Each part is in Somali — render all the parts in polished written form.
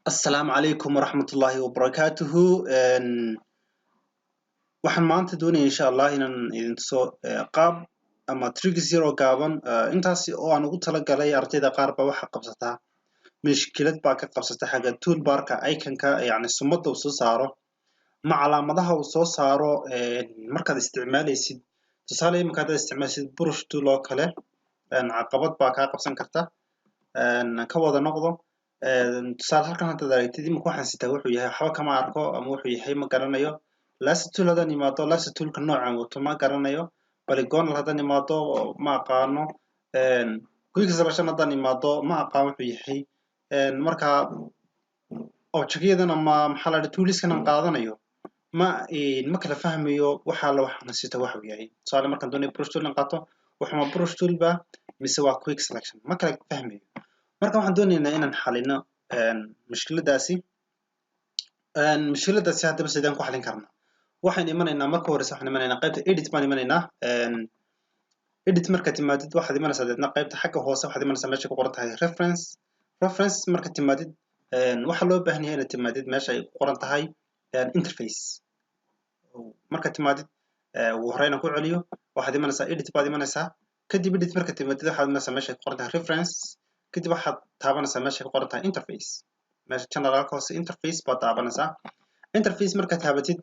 السلام عليكم ورحمة الله وبركاته waxaan maanta doonaya insha Allah inaan idin tuso qaab ama tricks yar oo gaaban intaasi oo aan ugu talagalay ardayda qaar ba waxa qabsataa mushkilad baa ka qabsata xagga toolbarka iconka yani sumada uu soo saaro ma calaamadaha uu soo saaro markaad isticmaalaysid tusaale markaad isticmaalaysid brush tool oo kale caqabad baa ka qabsan karta ka wada noqdo tusaale halkan hadda aragtid imika waxaan sitaa wuxuu yahay waxba kama arko ama wuxuu yahay ma garanayo lasso tool hadan imaado lasso toolka noocan wato ma garanayo polygonal hadan imaado ma aqaano quick selection hadan imaado ma aqaan wuxuu yahay marka object-yadan ama maxaa la dhahaa toolskan aan qaadanayo ma kala fahmayo waxa la waxaan sita waxa uu yahay tusaale markaan doonayo brush tool aan qaato waxa ma brush tool ba mise waa quick selection ma kala fahmayo marka waxaan doonaynaa inaan xalino mushkiladaasi hadaba sidaan ku xalin karnaa waxaan imanaynaa marka hore waxaan imanaynaa qaybta edit baan imanaynaa edit marka timaadid waxaad imanaysaa dadna qaybta xagga hoose waxaad imanaysaa meesha ku qoran tahay reference marka timaadid waxa loo baahan yahay inaad timaadid meesha ay ku qoran tahay interface marka timaadid ugu horeyna ku celiyo waxaad imanaysaa edit baad imanaysaa kadib edit marka timaadid waxaad imanaysaa meesha ay ku qoran tahay reference kadib waxaad taabanaysaa meesha ay ku qoran tahay interface meesha channelka hoose interface baad taabanaysaa interface marka taabatid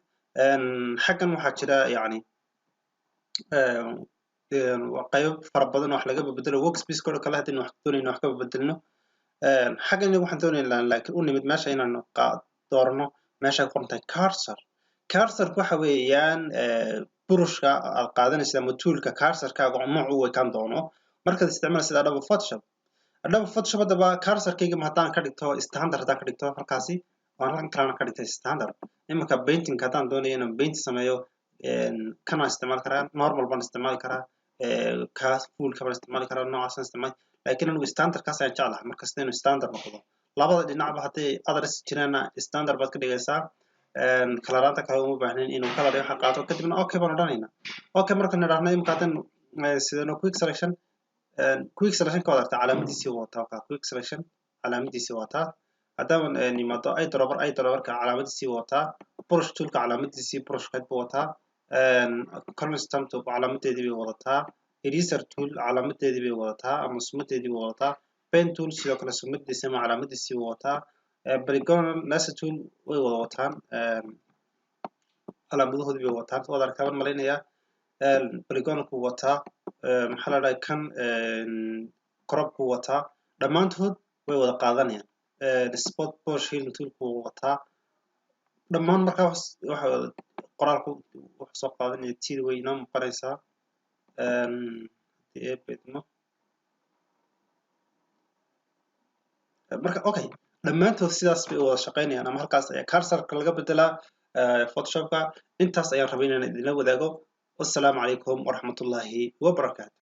xaggan waxaa jira yani qayb fara badan wax laga bedelo workspace kooda kale hadii wax doonayno wax ka bedelno xaggan waxaan doonaynaa laakiin u nimid meesha inaan doorno meesha ay ku qoran tahay cursor waxa weeyaan brushka aad qaadanaysid ama toolka cursorkaaga nooc uu ekaan doono markaad isticmaalaysid Adobe Photoshop hadaba cursorkayga ma hadaan ka dhigto standard hadaan ka dhigto halkaasi waan halkan kalena ka dhigtay standard imika painting hadaan doonayo inaan paint sameeyo kana isticmaali karaa normal baan isticmaali karaa kaas full ka baan isticmaali karaa noocaas isticmaali laakiin anigu standard kaas ayaan jeclahay markasta inuu standard noqdo labada dhinacba hadii others jirana standard baad ka dhigaysaa kalaraanta kale uma baahnayn inuu color waxa qaato kadibna okay baan odhanaynaa okay markaan nidhaahno imika hadan sidoo quick selection ka wadaagta calaamadiisii wata quick selection calaamadiisii wata hadaan nimaado ay dropperka calaamadiisii wata brush toolka calaamadiisii brush ka wata column stamp tool calaamadeedii bay wadataa eraser tool calaamadeedii bay wadataa ama sumadeedii bay wadataa pen tool sidoo kale sumadiisii ama calaamadiisii wadataa polygonal lasso tool way wada wataan calaamadahoodii bay wataan wada arkaan maleynayaa polygonalku wata maxaa la dhahay kan crop-ku wata dhamaantood way wada qaadanayaan spot brush healing tool-ku wata dhamaan marka waxa qoraalku wuxuu soo qaadanaya tii way inoo muuqanaysaa marka okay dhamaantood sidaas bay wada shaqeynayaan ama halkaas ayaa cursorka laga bedelaa Photoshopka intaas ayaan rabay inaan idin la wadaago والسلام عليكم ورحمة الله وبركاته